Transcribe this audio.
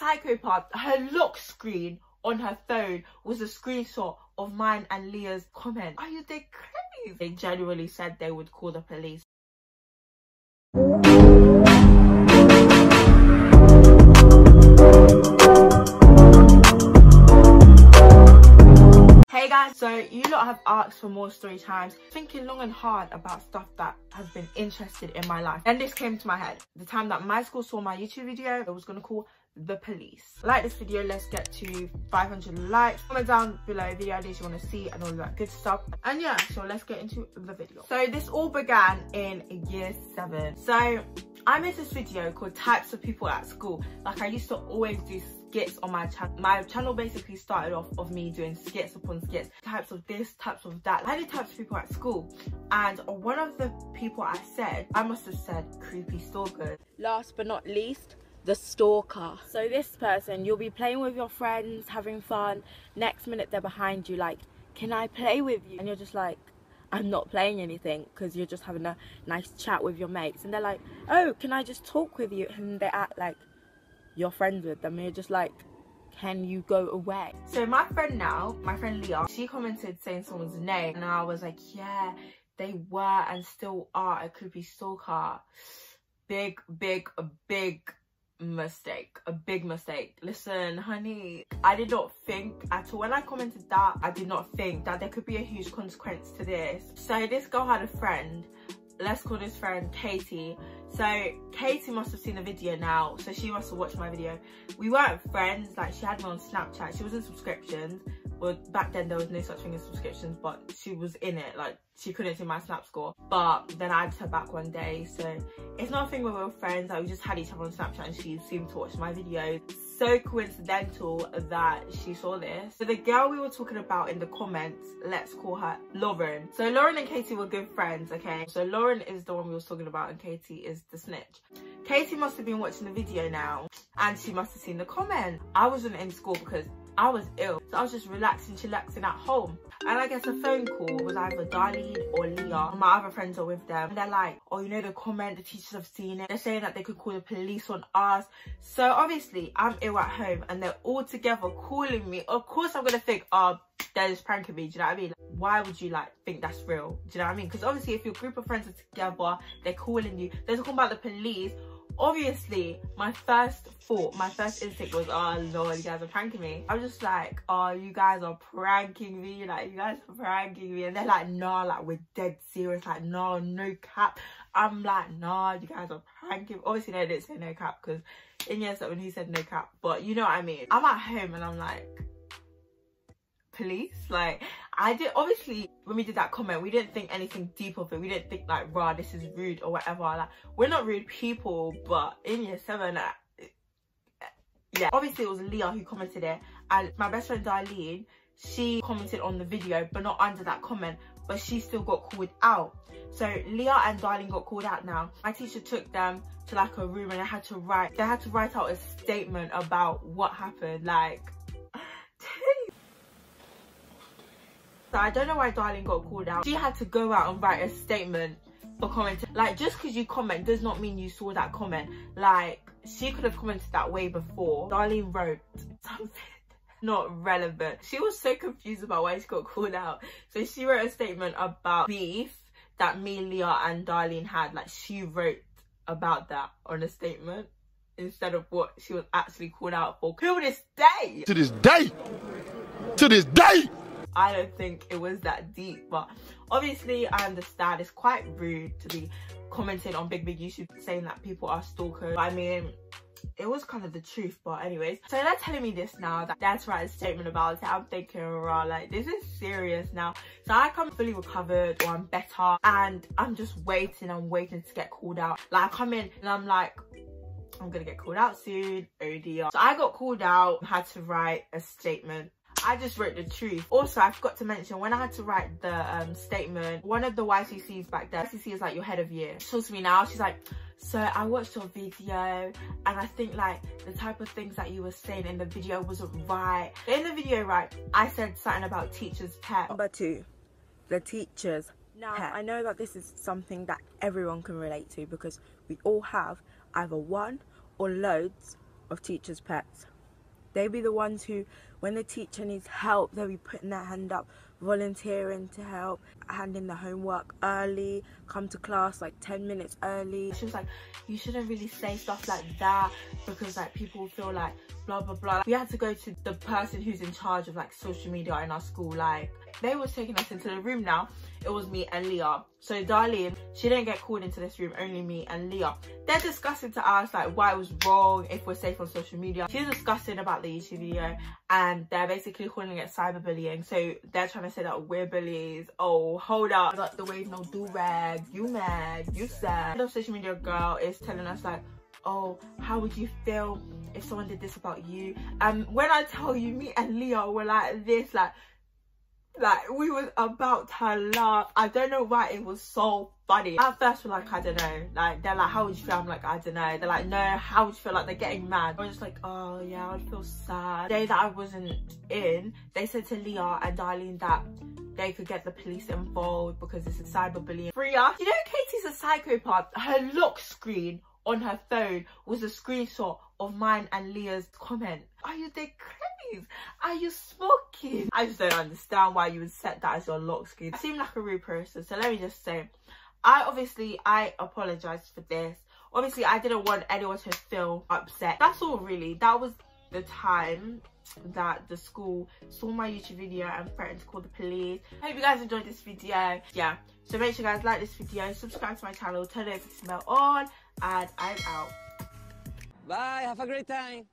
psychopath, her lock screen on her phone was a screenshot of mine and Leah's comment. Are you they crazy? They genuinely said they would call the police. Hey guys, so you lot have asked for more story times. Thinking long and hard about stuff that has been interested in my life, and this came to my head. The time that my school saw my YouTube video, it was gonna call the police. Like this video, let's get to 500 likes. Comment down below video ideas you want to see and all that good stuff. And yeah, so let's get into the video. So this all began in year 7. So I made this video called types of people at school. Like I used to always do skits on my channel. My channel basically started off of me doing skits upon skits, types of this, types of that. I did types of people at school, and one of the people I must have said creepy stalker. Last but not least, the stalker. So this person, you'll be playing with your friends, having fun. Next minute they're behind you like, can I play with you? And you're just like, I'm not playing anything, because you're just having a nice chat with your mates. And they're like, oh, can I just talk with you? And they act like you're friends with them, and you're just like, can you go away? So my friend Leah, she commented saying someone's name, and I was like, yeah, they were and still are a creepy stalker. Big mistake, a big mistake. Listen honey, I did not think at all when I commented that, I did not think that there could be a huge consequence to this. So this girl had a friend, let's call this friend Katie. So Katie must have seen the video now, so she must have watched my video. We weren't friends, like she had me on Snapchat, she was in subscriptions. Well, back then there was no such thing as subscriptions, but she was in it. Like she couldn't see my snap score, but then I added her back one day. So it's not a thing where we were friends, like we just had each other on Snapchat and she seemed to watch my videos. So coincidental that she saw this. So the girl we were talking about in the comments, let's call her Lauren. So Lauren and Katie were good friends, okay? So Lauren is the one we was talking about and Katie is the snitch. Katie must have been watching the video now and she must have seen the comment. I wasn't in school because I was ill, so I was just relaxing, chillaxing at home. And I guess a phone call was either Darlene or Leah. My other friends are with them. And they're like, oh, you know the comment, the teachers have seen it. They're saying that they could call the police on us. So obviously, I'm ill at home and they're all together calling me. Of course, I'm going to think, oh, they're just pranking me. Do you know what I mean? Why would you like think that's real? Do you know what I mean? Because obviously, if your group of friends are together, they're calling you, they're talking about the police. Obviously, my first instinct was, oh lord, you guys are pranking me. I'm just like, oh, you guys are pranking me, like you guys are pranking me. And they're like, nah, like we're dead serious, like no cap. I'm like, nah, you guys are pranking me. Obviously they didn't say no cap, because in year 7 he said no cap, but you know what I mean. I'm at home and I'm like, police? Like I did, obviously when we did that comment we didn't think anything deep of it. We didn't think like, rah, this is rude or whatever. Like we're not rude people, but in year 7 yeah, obviously it was Leah who commented it, and my best friend Darlene, she commented on the video but not under that comment, but she still got called out. So Leah and Darlene got called out now. My teacher took them to like a room and they had to write out a statement about what happened. Like so I don't know why Darlene got called out. She had to go out and write a statement for commenting. Like just because you comment does not mean you saw that comment. Like she could have commented that way before. Darlene wrote something not relevant. She was so confused about why she got called out. So she wrote a statement about beef that me, Leah and Darlene had. Like she wrote about that on a statement instead of what she was actually called out for. To this day! To this day! To this day! I don't think it was that deep, but obviously I understand it's quite rude to be commenting on big YouTube saying that people are stalkers. I mean, it was kind of the truth, but anyways. So they're telling me this now, that that's right, a statement about it. I'm thinking, rah, like this is serious now. So I come fully recovered, or I'm better, and I'm just waiting. I'm waiting to get called out. Like I come in and I'm like, I'm gonna get called out soon. Oh dear. So I got called out, had to write a statement. I just wrote the truth. Also, I forgot to mention, when I had to write the statement, one of the YCCs back there, YCC is like your head of year, she talks to me now, she's like, so I watched your video and I think like the type of things that you were saying in the video wasn't right. In the video, right, I said something about teachers' pet. Number 2, the teachers' now pet. I know that this is something that everyone can relate to, because we all have either one or loads of teachers' pets. They be the ones who, when the teacher needs help, they'll be putting their hand up, volunteering to help, handing the homework early, come to class like 10 minutes early. She was like, you shouldn't really say stuff like that because like people feel like blah blah blah. We had to go to the person who's in charge of like social media in our school. Like, they was taking us into the room now. It was me and Leah. So Darlene, she didn't get called into this room, only me and Leah. They're discussing to us like why it was wrong, if we're safe on social media. She's discussing about the YouTube video and they're basically calling it cyberbullying. So they're trying to say that we're bullies. Oh, hold up. Like the way no do-rag, you mad, you sad. The social media girl is telling us like, oh, how would you feel if someone did this about you? When I tell you, me and Leah were like this, like we was about to laugh. I don't know why, it was so funny. At first we're like, I don't know, like they're like, how would you feel? I'm like, I don't know. They're like, no, how would you feel? Like they're getting mad. I was just like, oh yeah, I'd feel sad. The day that I wasn't in, they said to Leah and Darlene that they could get the police involved because this is cyberbullying. Freya, you know Katie's a psychopath. Her lock screen on her phone was a screenshot of mine and Leah's comment. Are you the crazy? Are you smoking? I just don't understand why you would set that as your lock screen. I seem like a rude person, so let me just say, I apologize for this. Obviously, I didn't want anyone to feel upset. That's all really. That was the time that the school saw my YouTube video and threatened to call the police. I hope you guys enjoyed this video. Yeah, so make sure you guys like this video, subscribe to my channel, turn the notification bell on, and I'm out. Bye, have a great time.